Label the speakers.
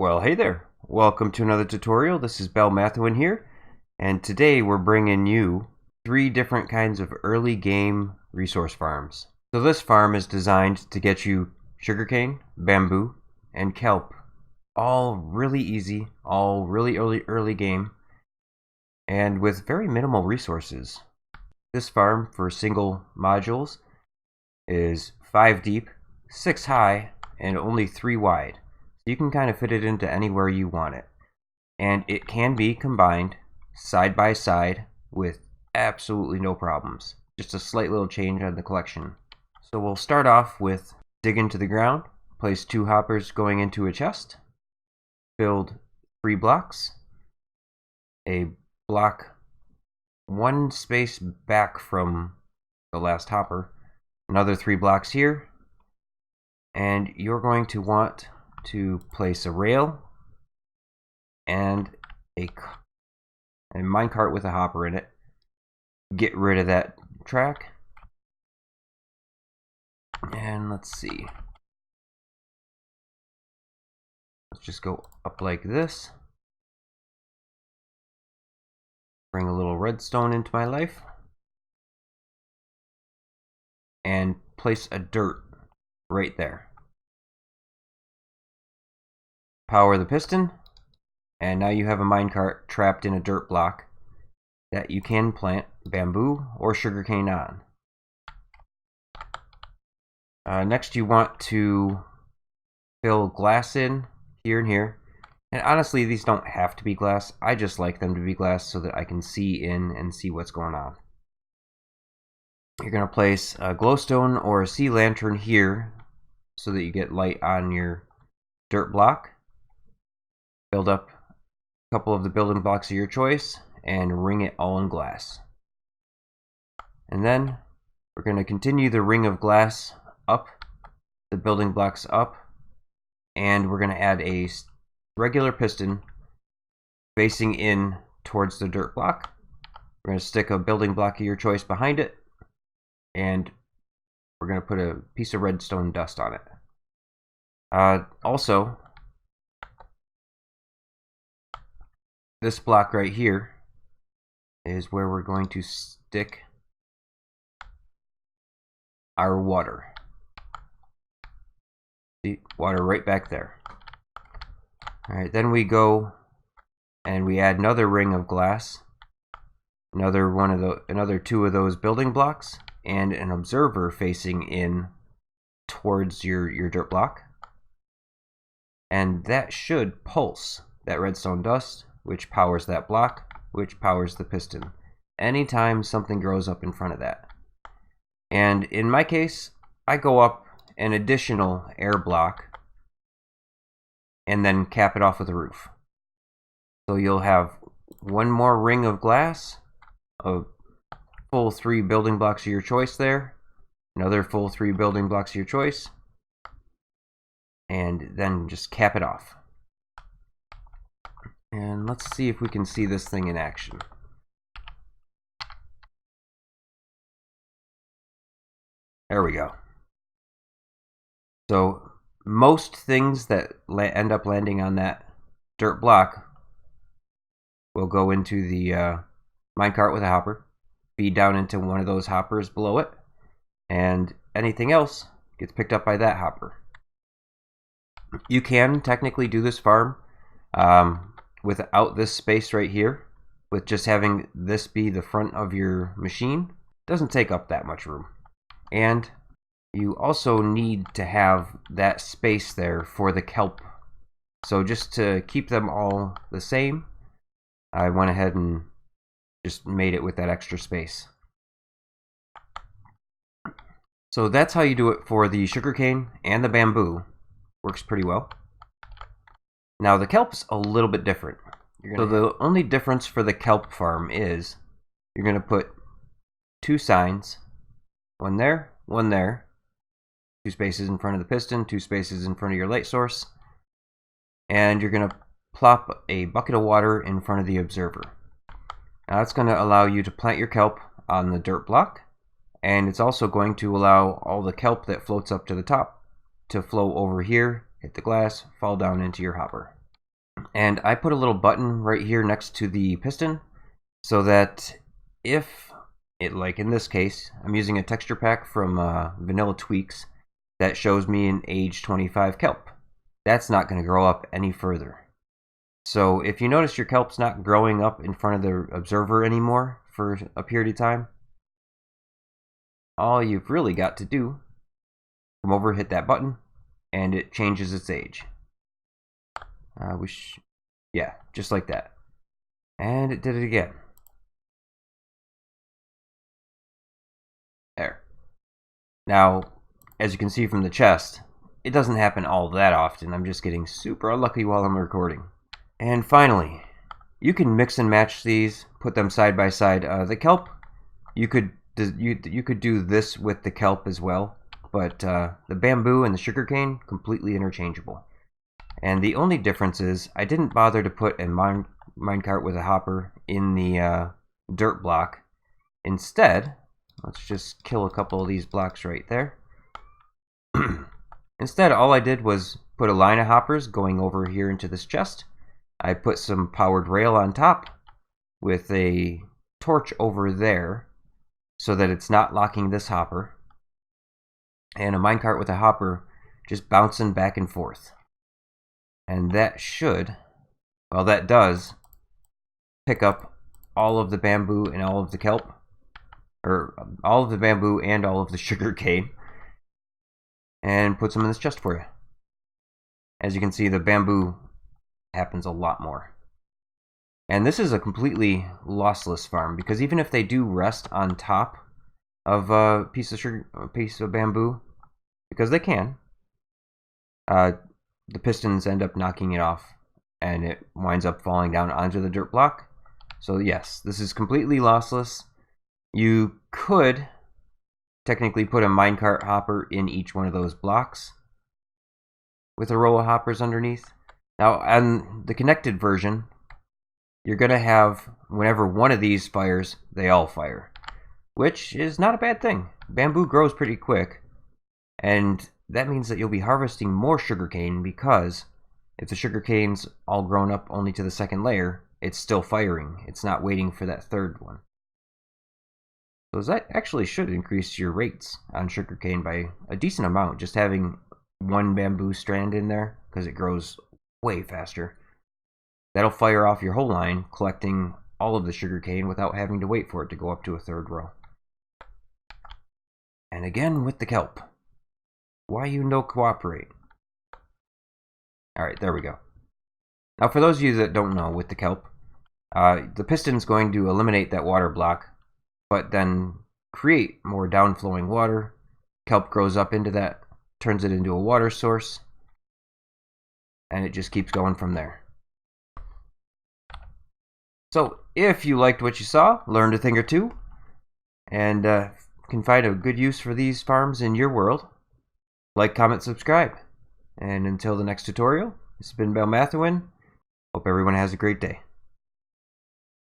Speaker 1: Well, hey there. Welcome to another tutorial. This is Bell Mathewin here, and today we're bringing you 3 different kinds of early game resource farms. So this farm is designed to get you sugarcane, bamboo, and kelp. All really easy, all really early game, and with very minimal resources. This farm for single modules is 5 deep, 6 high, and only 3 wide. You can kind of fit it into anywhere you want it. And it can be combined side by side with absolutely no problems. Just a slight little change on the collection. So we'll start off with dig into the ground, place 2 hoppers going into a chest, build 3 blocks, a block 1 space back from the last hopper, another 3 blocks here, and you're going to want to place a rail and a minecart with a hopper in it. Get rid of that track. And let's see. Let's just go up like this. Bring a little redstone into my life. And place a dirt right there. Power the piston, and now you have a minecart trapped in a dirt block that you can plant bamboo or sugarcane on. Next you want to fill glass in here and here, and honestly these don't have to be glass. I just like them to be glass so that I can see in and see what's going on. You're going to place a glowstone or a sea lantern here so that you get light on your dirt block. Build up a couple of the building blocks of your choice and ring it all in glass. And then we're going to continue the ring of glass up, the building blocks up, and we're going to add a regular piston facing in towards the dirt block. We're going to stick a building block of your choice behind it, and we're going to put a piece of redstone dust on it. Also, this block right here is where we're going to stick our water. See, water right back there. Alright, then we go and we add another ring of glass, another 2 of those building blocks, and an observer facing in towards your dirt block. And that should pulse that redstone dust, which powers that block, which powers the piston, anytime something grows up in front of that. And in my case, I go up an additional air block and then cap it off with a roof. So you'll have 1 more ring of glass, a full 3 building blocks of your choice there, another full 3 building blocks of your choice, and then just cap it off. And let's see if we can see this thing in action. There we go. So most things that end up landing on that dirt block will go into the minecart with a hopper, feed down into one of those hoppers below it, and anything else gets picked up by that hopper. You can technically do this farm without this space right here, with just having this be the front of your machine. Doesn't take up that much room. And you also need to have that space there for the kelp. So just to keep them all the same, I went ahead and just made it with that extra space. So that's how you do it for the sugarcane and the bamboo. Works pretty well. Now the kelp's a little bit different. So the only difference for the kelp farm is you're going to put 2 signs, one there, 2 spaces in front of the piston, 2 spaces in front of your light source, and you're going to plop a bucket of water in front of the observer. Now that's going to allow you to plant your kelp on the dirt block, and it's also going to allow all the kelp that floats up to the top to flow over here, hit the glass, fall down into your hopper. And I put a little button right here next to the piston so that if it, like in this case, I'm using a texture pack from Vanilla Tweaks that shows me an age 25 kelp. That's not going to grow up any further. So if you notice your kelp's not growing up in front of the observer anymore for a period of time, all you've really got to do, come over, hit that button, and it changes its age. Yeah, just like that. And it did it again. There. Now, as you can see from the chest, it doesn't happen all that often. I'm just getting super unlucky while I'm recording. And finally, you can mix and match these, put them side by side. The kelp, you could do this with the kelp as well, but the bamboo and the sugarcane, completely interchangeable. And the only difference is I didn't bother to put a minecart with a hopper in the dirt block. Instead, let's just kill a couple of these blocks right there. Instead, all I did was put a line of hoppers going over here into this chest. I put some powered rail on top with a torch over there so that it's not locking this hopper. And a minecart with a hopper just bouncing back and forth. And that should, well, that does pick up all of the bamboo and all of the kelp, or all of the bamboo and all of the sugar cane, and puts them in this chest for you. As you can see, the bamboo happens a lot more. And this is a completely lossless farm, because even if they do rest on top of a piece of bamboo, because they can, the pistons end up knocking it off, and it winds up falling down onto the dirt block. So yes, this is completely lossless. You could technically put a minecart hopper in each one of those blocks with a row of hoppers underneath. Now, on the connected version, you're going to have, whenever one of these fires, they all fire, which is not a bad thing. Bamboo grows pretty quick, and that means that you'll be harvesting more sugarcane, because if the sugarcane's all grown up only to the second layer, it's still firing. It's not waiting for that third one. So that actually should increase your rates on sugarcane by a decent amount, just having one bamboo strand in there, because it grows way faster. That'll fire off your whole line, collecting all of the sugarcane without having to wait for it to go up to a third row. And again with the kelp. Why you no cooperate? Alright, there we go. Now for those of you that don't know, with the kelp, the piston's going to eliminate that water block, but then create more downflowing water. Kelp grows up into that, turns it into a water source, and it just keeps going from there. So if you liked what you saw, learned a thing or two, and can find a good use for these farms in your world, like, comment, subscribe. And until the next tutorial, this has been Belmathewin. Hope everyone has a great day.